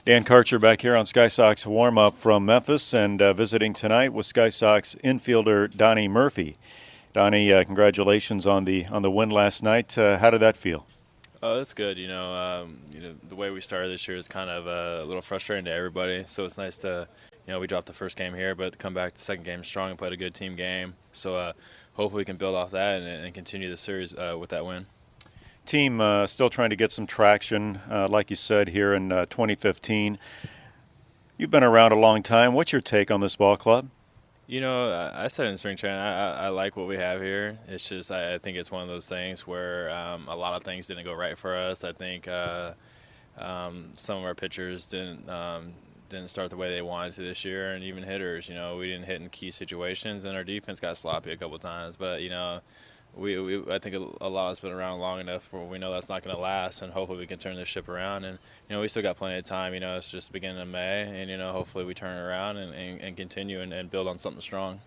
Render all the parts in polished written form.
Dan Karcher back here on Sky Sox Warmup from Memphis, and visiting tonight with Sky Sox infielder Donnie Murphy. Donnie, congratulations on the win last night. How did that feel? Oh, that's good. The way we started this year is kind of a little frustrating to everybody. So it's nice to, we dropped the first game here, but to come back the second game strong and played a good team game. So hopefully we can build off that and continue the series with that win. Team still trying to get some traction, like you said, here in 2015. You've been around a long time. What's your take on this ball club? I said in spring training, I like what we have here. It's just I think it's one of those things where a lot of things didn't go right for us. I think some of our pitchers didn't start the way they wanted to this year, and even hitters. We didn't hit in key situations, and our defense got sloppy a couple times. But I think a lot has been around long enough where we know that's not going to last, and hopefully we can turn this ship around. And we still got plenty of time. It's just the beginning of May, and hopefully we turn it around and continue and build on something strong.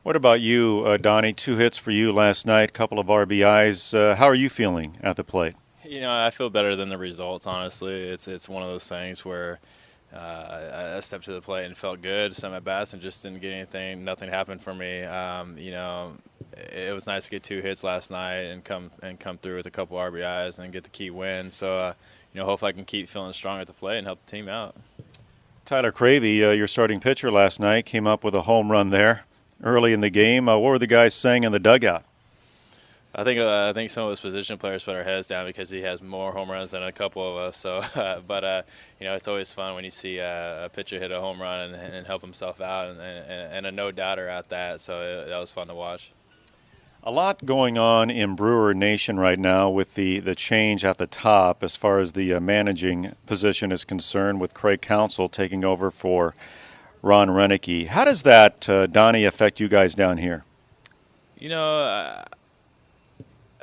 What about you, Donnie? 2 hits for you last night, couple of RBIs. How are you feeling at the plate? I feel better than the results. Honestly, it's one of those things where I stepped to the plate and felt good, some at bats, and just didn't get anything. Nothing happened for me. It was nice to get 2 hits last night and come through with a couple RBIs and get the key win. So, hopefully I can keep feeling strong at the plate and help the team out. Tyler Cravey, your starting pitcher last night, came up with a home run there early in the game. What were the guys saying in the dugout? I think some of his position players put our heads down because he has more home runs than a couple of us. So, it's always fun when you see a pitcher hit a home run and help himself out, and a no-doubter at that. So that was fun to watch. A lot going on in Brewer Nation right now with the change at the top as far as the managing position is concerned, with Craig Counsell taking over for Ron Renicky. How does that, Donnie, affect you guys down here?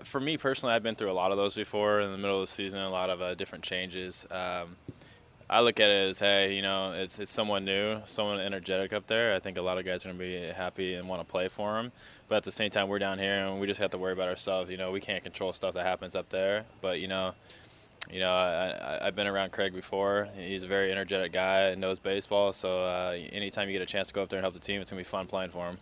For me personally, I've been through a lot of those before in the middle of the season, a lot of different changes. I look at it as, hey, it's someone new, someone energetic up there. I think a lot of guys are going to be happy and want to play for him. But at the same time, we're down here and we just have to worry about ourselves. We can't control stuff that happens up there. But, I've been around Craig before. He's a very energetic guy, knows baseball. So anytime you get a chance to go up there and help the team, it's going to be fun playing for him.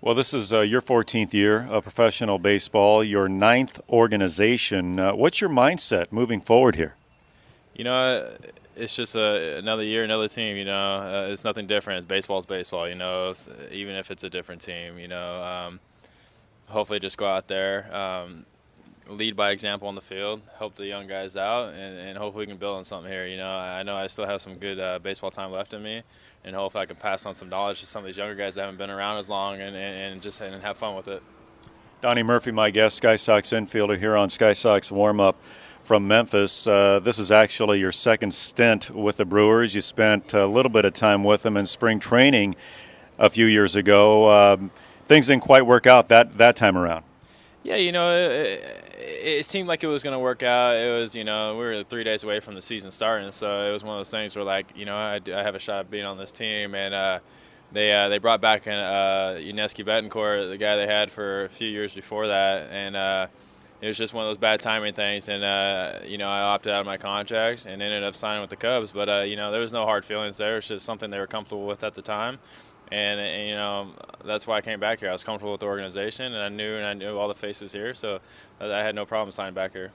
Well, this is your 14th year of professional baseball, your 9th organization. What's your mindset moving forward here? It's just another year, another team. It's nothing different. Baseball's baseball. Even if it's a different team. Hopefully, just go out there, lead by example on the field, help the young guys out, and hopefully we can build on something here. I know I still have some good baseball time left in me, and hopefully I can pass on some knowledge to some of these younger guys that haven't been around as long, and just have fun with it. Donnie Murphy, my guest, Sky Sox infielder here on Sky Sox Warmup from Memphis. This is actually your second stint with the Brewers. You spent a little bit of time with them in spring training a few years ago. Things didn't quite work out that time around. Yeah, it seemed like it was going to work out. It was, we were 3 days away from the season starting, so it was one of those things where, I have a shot at being on this team, and they brought back Uneski Betancourt, the guy they had for a few years before that, and it was just one of those bad timing things, and I opted out of my contract and ended up signing with the Cubs. But there was no hard feelings there. It's just something they were comfortable with at the time, and that's why I came back here. I was comfortable with the organization, and I knew all the faces here, so I had no problem signing back here.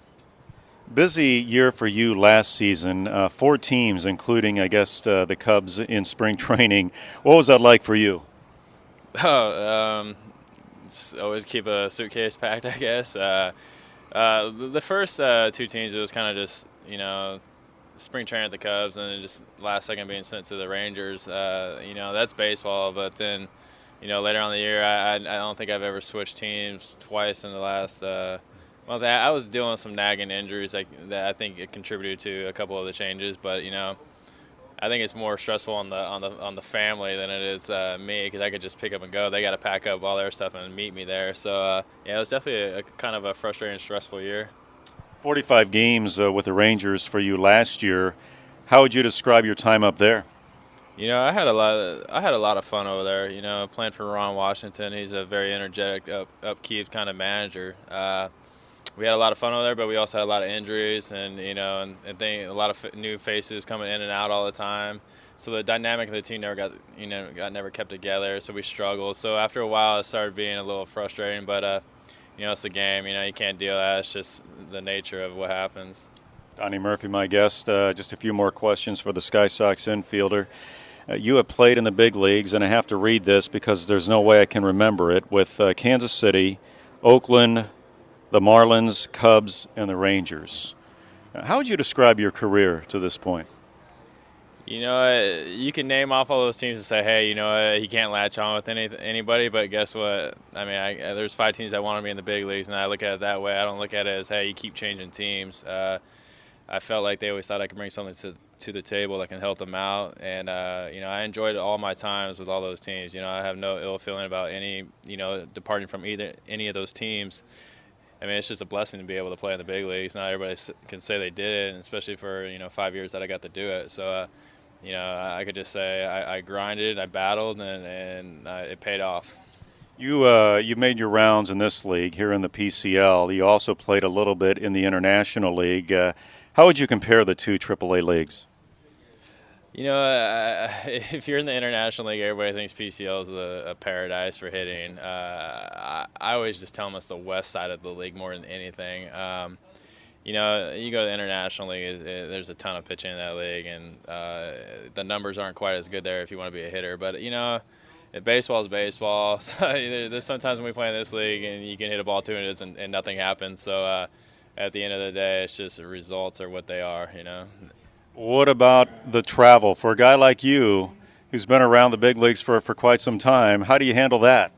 Busy year for you last season. 4 teams, including, I guess, the Cubs in spring training. What was that like for you? Always keep a suitcase packed, I guess. The first 2 teams, it was kind of just, spring training at the Cubs and then just last second being sent to the Rangers. That's baseball. But then, later on in the year, I don't think I've ever switched teams twice in the last month. I was dealing with some nagging injuries that I think it contributed to a couple of the changes. But, I think it's more stressful on the family than it is me, because I could just pick up and go. They got to pack up all their stuff and meet me there. So it was definitely a kind of a frustrating, stressful year. 45 games with the Rangers for you last year. How would you describe your time up there? I had a lot of fun over there. Playing for Ron Washington, he's a very energetic, upkeep kind of manager. we had a lot of fun over there, but we also had a lot of injuries and, a lot of new faces coming in and out all the time. So the dynamic of the team never kept together, so we struggled. So after a while, it started being a little frustrating, but, it's the game. You can't deal with that. It's just the nature of what happens. Donnie Murphy, my guest. Just a few more questions for the Sky Sox infielder. You have played in the big leagues, and I have to read this because there's no way I can remember it, with Kansas City, Oakland, the Marlins, Cubs, and the Rangers. How would you describe your career to this point? You can name off all those teams and say, hey, he can't latch on with anybody, but guess what? I mean, there's 5 teams that want to be in the big leagues, and I look at it that way. I don't look at it as, hey, you keep changing teams. I felt like they always thought I could bring something to the table that can help them out, and I enjoyed all my times with all those teams. I have no ill feeling about any departing from any of those teams. I mean, it's just a blessing to be able to play in the big leagues. Not everybody can say they did it, and especially for 5 years that I got to do it. So I could just say I grinded, I battled, and it paid off. You made your rounds in this league here in the PCL. You also played a little bit in the International League. How would you compare the two AAA leagues? If you're in the International League, everybody thinks PCL is a paradise for hitting. I always just tell them it's the west side of the league more than anything. You go to the International League, there's a ton of pitching in that league, and the numbers aren't quite as good there if you want to be a hitter. But, baseball is baseball. So there's sometimes when we play in this league and you can hit a ball 2 minutes and nothing happens. So at the end of the day, it's just the results are what they are, What about the travel? For a guy like you who's been around the big leagues for quite some time, how do you handle that?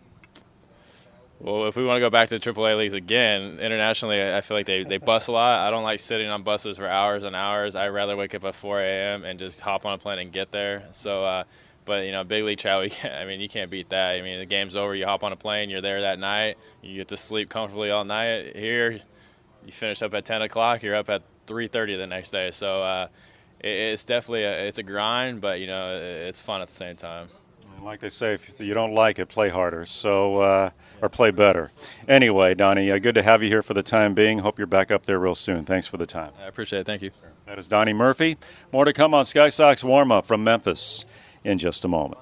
Well, if we want to go back to AAA leagues again, internationally, I feel like they bus a lot. I don't like sitting on buses for hours and hours. I'd rather wake up at 4 a.m. and just hop on a plane and get there. So, but big league travel, you can't beat that. I mean, the game's over, you hop on a plane, you're there that night, you get to sleep comfortably all night. Here, you finish up at 10 o'clock, you're up at 3:30 the next day. So it's definitely it's a grind, but it's fun at the same time. Like they say, if you don't like it, play harder. So or play better. Anyway, Donnie, good to have you here for the time being. Hope you're back up there real soon. Thanks for the time. I appreciate it. Thank you. That is Donnie Murphy. More to come on Sky Sox Warmup from Memphis in just a moment.